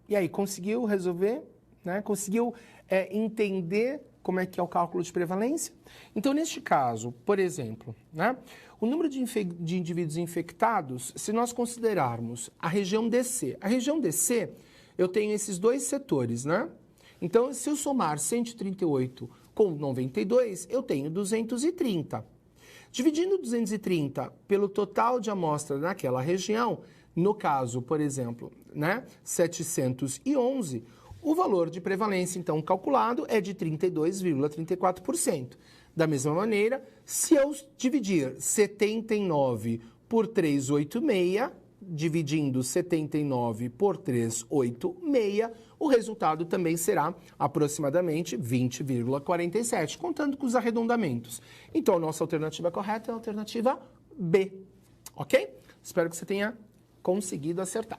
E aí, conseguiu resolver? Né? Conseguiu entender como é que é o cálculo de prevalência? Então, neste caso, por exemplo, né, o número de indivíduos infectados, se nós considerarmos a região DC, eu tenho esses dois setores, né? Então, se eu somar 138 com 92, eu tenho 230. Dividindo 230 pelo total de amostra naquela região, no caso, por exemplo, né, 711, o valor de prevalência, então, calculado é de 32,34%. Da mesma maneira, se eu dividir 79 por 386, dividindo 79 por 386, o resultado também será aproximadamente 20,47, contando com os arredondamentos. Então, a nossa alternativa correta é a alternativa B, ok? Espero que você tenha conseguido acertar.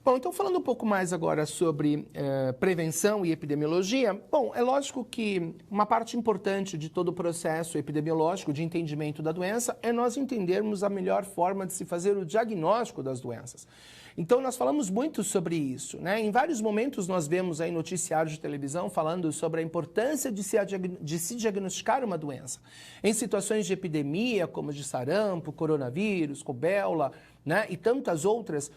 Bom, então falando um pouco mais agora sobre prevenção e epidemiologia, bom, é lógico que uma parte importante de todo o processo epidemiológico de entendimento da doença é nós entendermos a melhor forma de se fazer o diagnóstico das doenças. Então, nós falamos muito sobre isso, né? Em vários momentos nós vemos aí noticiários de televisão falando sobre a importância de se diagnosticar uma doença. Em situações de epidemia, como de sarampo, coronavírus, rubéola, né? E tantas outras,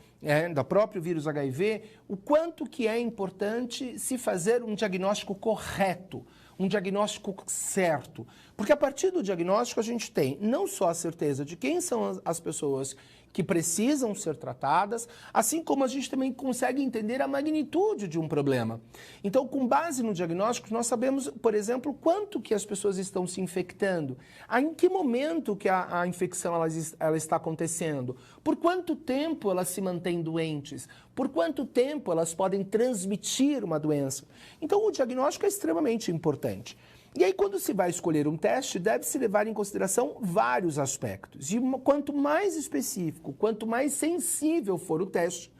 da próprio vírus HIV, o quanto que é importante se fazer um diagnóstico correto, um diagnóstico certo. Porque a partir do diagnóstico a gente tem não só a certeza de quem são as pessoas que precisam ser tratadas, assim como a gente também consegue entender a magnitude de um problema. Então, com base no diagnóstico, nós sabemos, por exemplo, quanto que as pessoas estão se infectando, em que momento que a infecção ela está acontecendo, por quanto tempo elas se mantêm doentes, por quanto tempo elas podem transmitir uma doença. Então, o diagnóstico é extremamente importante. E aí, quando se vai escolher um teste, deve-se levar em consideração vários aspectos. E quanto mais específico, quanto mais sensível for o teste,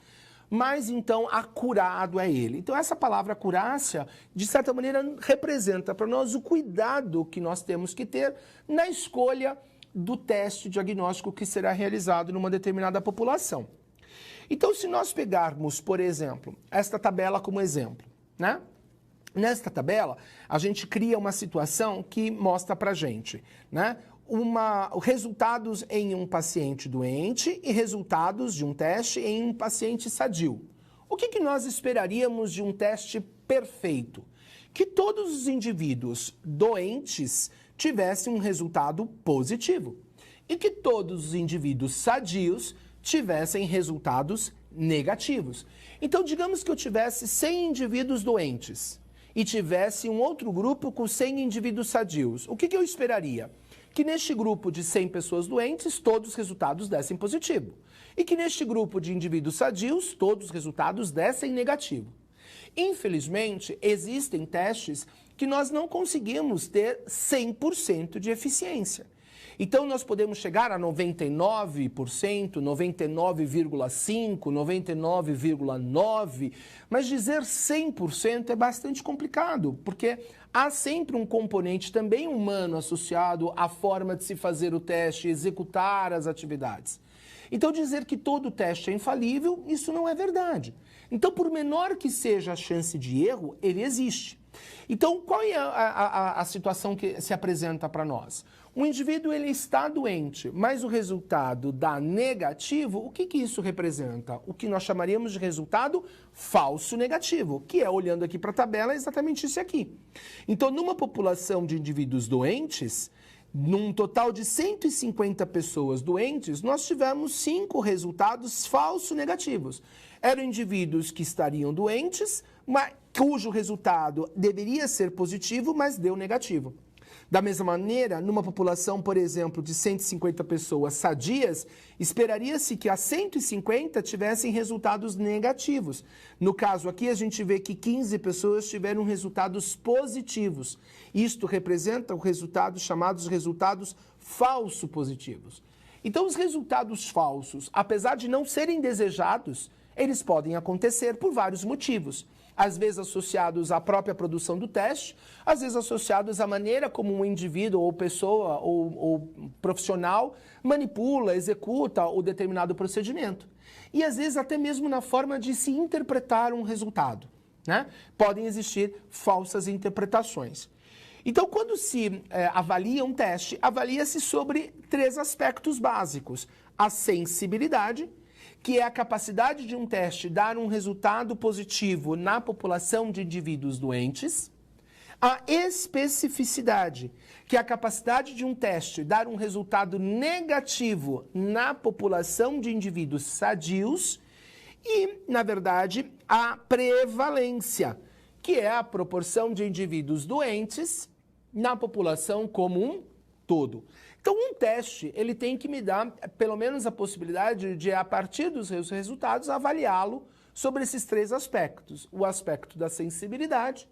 mais, então, acurado é ele. Então, essa palavra acurácia, de certa maneira, representa para nós o cuidado que nós temos que ter na escolha do teste diagnóstico que será realizado numa determinada população. Então, se nós pegarmos, por exemplo, esta tabela como exemplo, né? Nesta tabela, a gente cria uma situação que mostra para a gente, né, resultados em um paciente doente e resultados de um teste em um paciente sadio. O que nós esperaríamos de um teste perfeito? Que todos os indivíduos doentes tivessem um resultado positivo e que todos os indivíduos sadios tivessem resultados negativos. Então, digamos que eu tivesse 100 indivíduos doentes e tivesse um outro grupo com 100 indivíduos sadios. O que eu esperaria? Que neste grupo de 100 pessoas doentes, todos os resultados dessem positivo. E que neste grupo de indivíduos sadios, todos os resultados dessem negativo. Infelizmente, existem testes que nós não conseguimos ter 100% de eficiência. Então, nós podemos chegar a 99%, 99,5%, 99,9%, mas dizer 100% é bastante complicado, porque há sempre um componente também humano associado à forma de se fazer o teste e executar as atividades. Então, dizer que todo teste é infalível, isso não é verdade. Então, por menor que seja a chance de erro, ele existe. Então, qual é a situação que se apresenta para nós? O indivíduo ele está doente, mas o resultado dá negativo. O que isso representa? O que nós chamaríamos de resultado falso negativo, que é, olhando aqui para a tabela, exatamente isso aqui. Então, numa população de indivíduos doentes, num total de 150 pessoas doentes, nós tivemos 5 resultados falso negativos. Eram indivíduos que estariam doentes, mas cujo resultado deveria ser positivo, mas deu negativo. Da mesma maneira, numa população, por exemplo, de 150 pessoas sadias, esperaria-se que as 150 tivessem resultados negativos. No caso aqui, a gente vê que 15 pessoas tiveram resultados positivos. Isto representa os resultados chamados resultados falso positivos. Então, os resultados falsos, apesar de não serem desejados, eles podem acontecer por vários motivos. Às vezes associados à própria produção do teste, às vezes associados à maneira como um indivíduo ou pessoa ou profissional manipula, executa o determinado procedimento. e às vezes até mesmo na forma de se interpretar um resultado, né? Podem existir falsas interpretações. Então, quando se avalia um teste, avalia-se sobre 3 aspectos básicos. A sensibilidade, que é a capacidade de um teste dar um resultado positivo na população de indivíduos doentes. A especificidade, que é a capacidade de um teste dar um resultado negativo na população de indivíduos sadios. E, na verdade, a prevalência, que é a proporção de indivíduos doentes na população como um todo. Então, um teste, ele tem que me dar, pelo menos, a possibilidade de, a partir dos resultados, avaliá-lo sobre esses 3 aspectos. O aspecto da sensibilidade,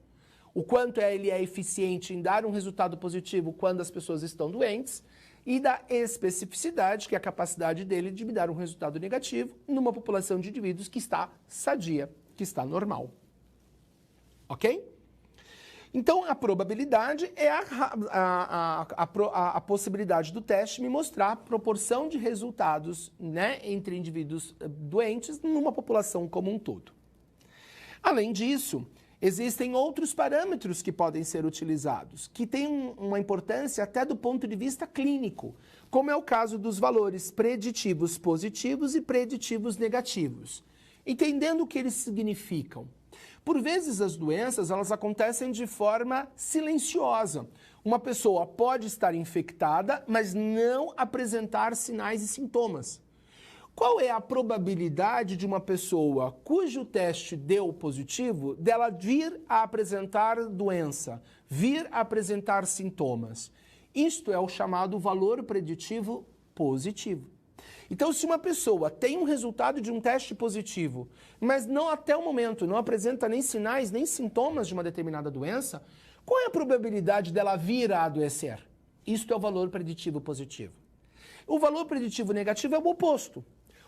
o quanto ele é eficiente em dar um resultado positivo quando as pessoas estão doentes, e da especificidade, que é a capacidade dele de me dar um resultado negativo numa população de indivíduos que está sadia, que está normal. Ok? Então, a probabilidade é a possibilidade do teste me mostrar a proporção de resultados, né, entre indivíduos doentes numa população como um todo. Além disso, existem outros parâmetros que podem ser utilizados, que têm uma importância até do ponto de vista clínico, como é o caso dos valores preditivos positivos e preditivos negativos. Entendendo o que eles significam. Por vezes as doenças elas acontecem de forma silenciosa. Uma pessoa pode estar infectada, mas não apresentar sinais e sintomas. Qual é a probabilidade de uma pessoa cujo teste deu positivo dela vir a apresentar doença, vir a apresentar sintomas? Isto é o chamado valor preditivo positivo. Então, se uma pessoa tem um resultado de um teste positivo, mas não até o momento não apresenta nem sinais, nem sintomas de uma determinada doença, qual é a probabilidade dela vir a adoecer? Isto é o valor preditivo positivo. O valor preditivo negativo é o oposto.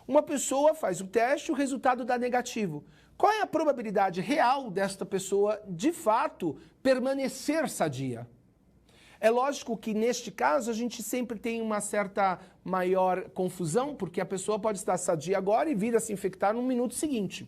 Uma pessoa faz o teste e o resultado dá negativo. Qual é a probabilidade real desta pessoa, de fato, permanecer sadia? É lógico que, neste caso, a gente sempre tem uma certa maior confusão, porque a pessoa pode estar sadia agora e vir a se infectar no minuto seguinte.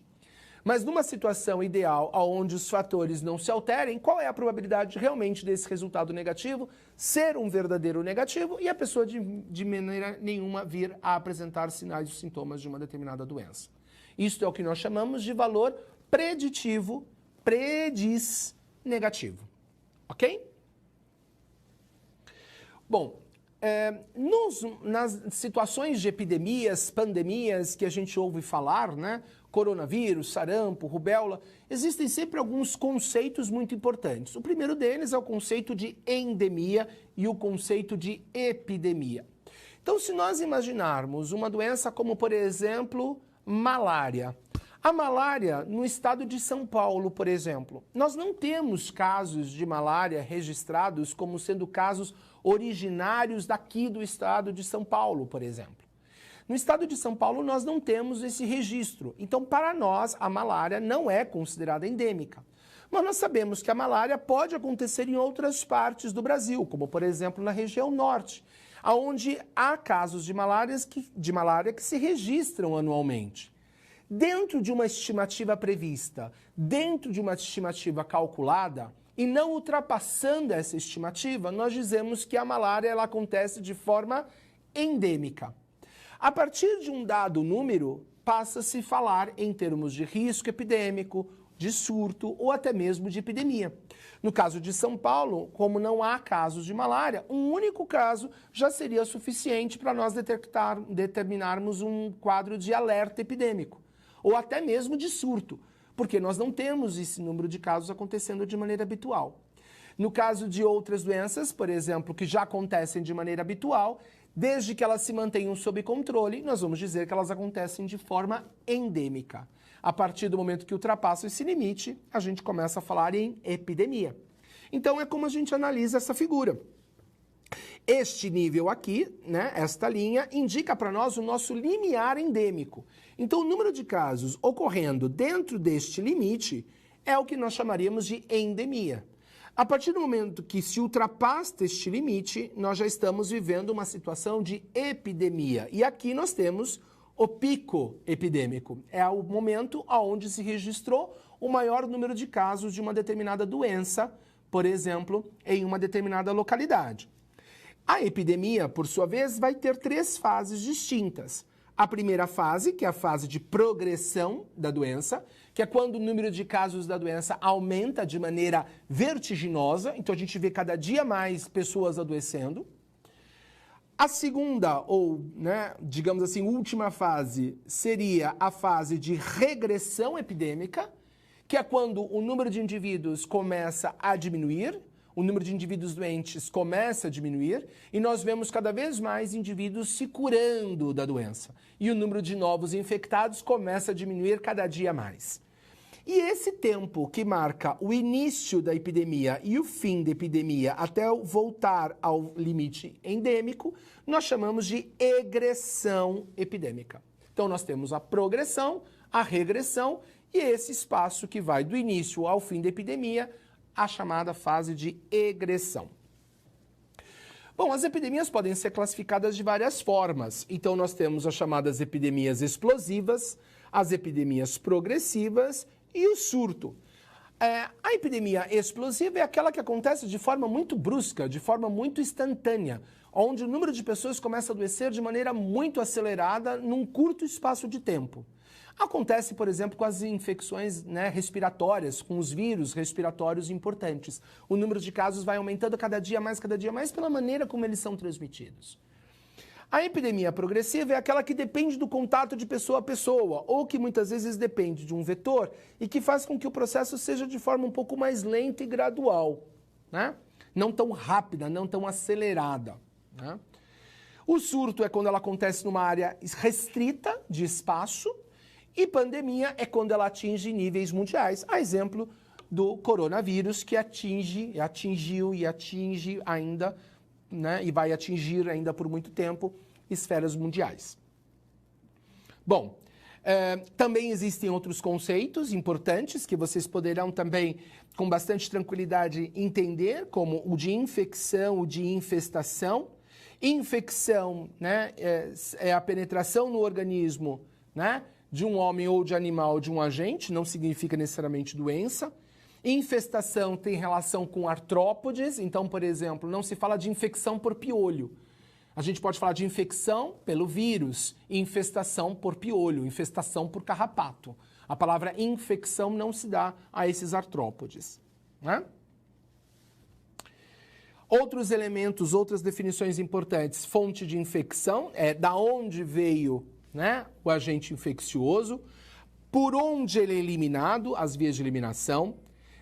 Mas numa situação ideal, onde os fatores não se alterem, qual é a probabilidade realmente desse resultado negativo ser um verdadeiro negativo e a pessoa de maneira nenhuma vir a apresentar sinais e sintomas de uma determinada doença? Isto é o que nós chamamos de valor preditivo, negativo. Ok? Bom, nas situações de epidemias, pandemias que a gente ouve falar, né? Coronavírus, sarampo, rubéola, existem sempre alguns conceitos muito importantes. O primeiro deles é o conceito de endemia e o conceito de epidemia. Então, se nós imaginarmos uma doença como, por exemplo, malária. A malária, no estado de São Paulo, por exemplo, nós não temos casos de malária registrados como sendo casos originários daqui do estado de São Paulo, por exemplo. No estado de São Paulo, nós não temos esse registro. Então, para nós, a malária não é considerada endêmica. Mas nós sabemos que a malária pode acontecer em outras partes do Brasil, como, por exemplo, na região norte, onde há casos de malária que se registram anualmente. Dentro de uma estimativa prevista, dentro de uma estimativa calculada, e não ultrapassando essa estimativa, nós dizemos que a malária ela acontece de forma endêmica. A partir de um dado número, passa-se a falar em termos de risco epidêmico, de surto ou até mesmo de epidemia. No caso de São Paulo, como não há casos de malária, um único caso já seria suficiente para nós determinarmos um quadro de alerta epidêmico, ou até mesmo de surto, porque nós não temos esse número de casos acontecendo de maneira habitual. No caso de outras doenças, por exemplo, que já acontecem de maneira habitual, desde que elas se mantenham sob controle, nós vamos dizer que elas acontecem de forma endêmica. A partir do momento que ultrapassam esse limite, a gente começa a falar em epidemia. Então é como a gente analisa essa figura. Este nível aqui, né, esta linha, indica para nós o nosso limiar endêmico. Então, o número de casos ocorrendo dentro deste limite é o que nós chamaríamos de endemia. A partir do momento que se ultrapassa este limite, nós já estamos vivendo uma situação de epidemia. E aqui nós temos o pico epidêmico. É o momento onde se registrou o maior número de casos de uma determinada doença, por exemplo, em uma determinada localidade. A epidemia, por sua vez, vai ter 3 fases distintas. A primeira fase, que é a fase de progressão da doença, que é quando o número de casos da doença aumenta de maneira vertiginosa, então a gente vê cada dia mais pessoas adoecendo. A segunda, ou, digamos assim, última fase, seria a fase de regressão epidêmica, que é quando o número de indivíduos começa a diminuir, o número de indivíduos doentes começa a diminuir, e nós vemos cada vez mais indivíduos se curando da doença. E o número de novos infectados começa a diminuir cada dia mais. E esse tempo que marca o início da epidemia e o fim da epidemia até voltar ao limite endêmico, nós chamamos de egressão epidêmica. Então nós temos a progressão, a regressão e esse espaço que vai do início ao fim da epidemia, a chamada fase de egressão. Bom, as epidemias podem ser classificadas de várias formas. Então nós temos as chamadas epidemias explosivas, as epidemias progressivas e o surto. A epidemia explosiva é aquela que acontece de forma muito brusca, de forma muito instantânea, onde o número de pessoas começa a adoecer de maneira muito acelerada num curto espaço de tempo. Acontece, por exemplo, com as infecções respiratórias, com os vírus respiratórios importantes. O número de casos vai aumentando cada dia mais pela maneira como eles são transmitidos. A epidemia progressiva é aquela que depende do contato de pessoa a pessoa, ou que muitas vezes depende de um vetor e que faz com que o processo seja de forma um pouco mais lenta e gradual, não tão rápida, não tão acelerada. O surto é quando ela acontece numa área restrita de espaço, e pandemia é quando ela atinge níveis mundiais. A exemplo do coronavírus, que atingiu e atinge ainda, e vai atingir ainda por muito tempo, esferas mundiais. Bom, também existem outros conceitos importantes que vocês poderão também, com bastante tranquilidade, entender, como o de infecção, o de infestação. Infecção é a penetração no organismo de um homem ou de animal de um agente, não significa necessariamente doença. Infestação tem relação com artrópodes, então, por exemplo, não se fala de infecção por piolho. A gente pode falar de infecção pelo vírus, infestação por piolho, infestação por carrapato. A palavra infecção não se dá a esses artrópodes. Outros elementos, outras definições importantes. Fonte de infecção é da onde veio o agente infeccioso, por onde ele é eliminado, as vias de eliminação,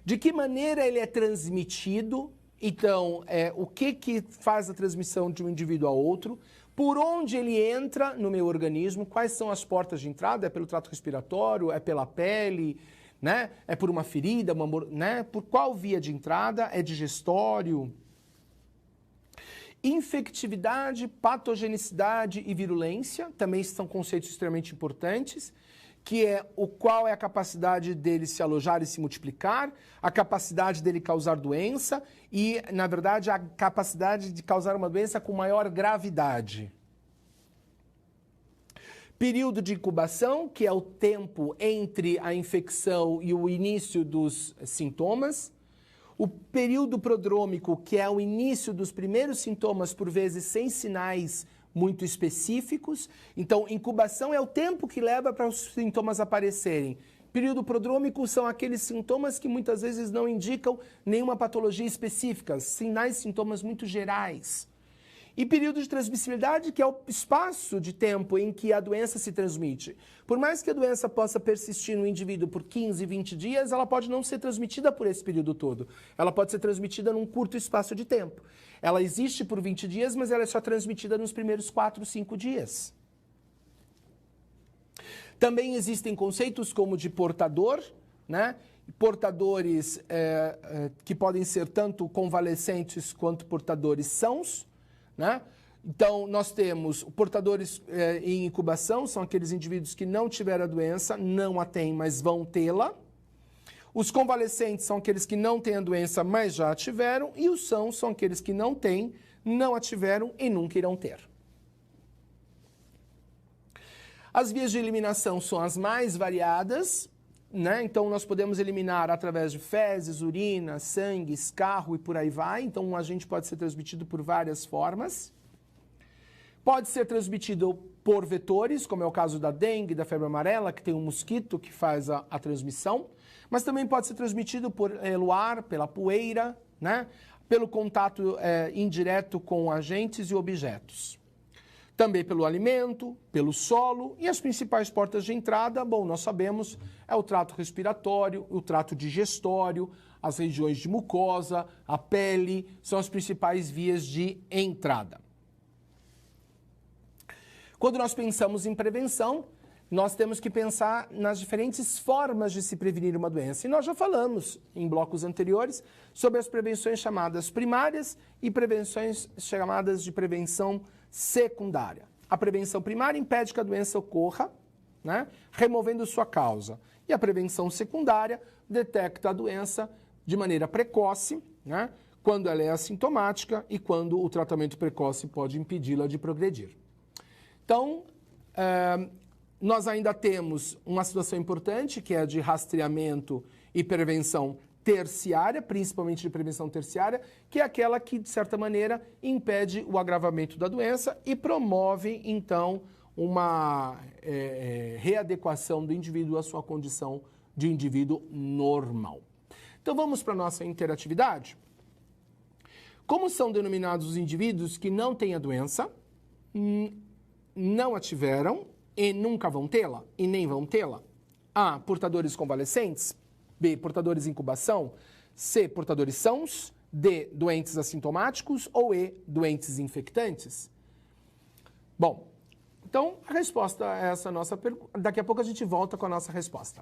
de que maneira ele é transmitido, então, o que faz a transmissão de um indivíduo a outro, por onde ele entra no meu organismo, quais são as portas de entrada, é pelo trato respiratório, é pela pele, é por uma ferida, por qual via de entrada, é digestório. Infectividade, patogenicidade e virulência também são conceitos extremamente importantes, que é qual é a capacidade dele se alojar e se multiplicar, a capacidade dele causar doença e, na verdade, a capacidade de causar uma doença com maior gravidade. Período de incubação, que é o tempo entre a infecção e o início dos sintomas. O período prodrômico, que é o início dos primeiros sintomas, por vezes sem sinais muito específicos. Então, incubação é o tempo que leva para os sintomas aparecerem. Período prodrômico são aqueles sintomas que muitas vezes não indicam nenhuma patologia específica, sinais e sintomas muito gerais. E período de transmissibilidade, que é o espaço de tempo em que a doença se transmite. Por mais que a doença possa persistir no indivíduo por 15, 20 dias, ela pode não ser transmitida por esse período todo. Ela pode ser transmitida num curto espaço de tempo. Ela existe por 20 dias, mas ela é só transmitida nos primeiros 4, 5 dias. Também existem conceitos como de portador, Portadores que podem ser tanto convalescentes quanto portadores sãos, Então, nós temos portadores em incubação, são aqueles indivíduos que não tiveram a doença, não a têm, mas vão tê-la. Os convalescentes são aqueles que não têm a doença, mas já a tiveram. E os sãos são aqueles que não têm, não a tiveram e nunca irão ter. As vias de eliminação são as mais variadas, né? Então, nós podemos eliminar através de fezes, urina, sangue, escarro e por aí vai. Então, um agente pode ser transmitido por várias formas. Pode ser transmitido por vetores, como é o caso da dengue, da febre amarela, que tem um mosquito que faz a transmissão. Mas também pode ser transmitido pelo ar, pela poeira, né? Pelo contato indireto com agentes e objetos. Também pelo alimento, pelo solo e as principais portas de entrada, bom, nós sabemos, é o trato respiratório, o trato digestório, as regiões de mucosa, a pele, são as principais vias de entrada. Quando nós pensamos em prevenção, nós temos que pensar nas diferentes formas de se prevenir uma doença. E nós já falamos em blocos anteriores sobre as prevenções chamadas primárias e prevenções chamadas de prevenção secundária. A prevenção primária impede que a doença ocorra, né, removendo sua causa. E a prevenção secundária detecta a doença de maneira precoce, né, quando ela é assintomática e quando o tratamento precoce pode impedi-la de progredir. Então, nós ainda temos uma situação importante, que é a de rastreamento e prevenção terciária, principalmente de prevenção terciária, que é aquela que, de certa maneira, impede o agravamento da doença e promove, então, uma readequação do indivíduo à sua condição de indivíduo normal. Então, vamos para a nossa interatividade. Como são denominados os indivíduos que não têm a doença, não a tiveram e nunca vão tê-la e nem vão tê-la? A, portadores convalescentes. B, portadores em incubação. C, portadores sãos. D, doentes assintomáticos. Ou E, doentes infectantes. Bom, então a resposta a essa nossa pergunta, daqui a pouco a gente volta com a nossa resposta.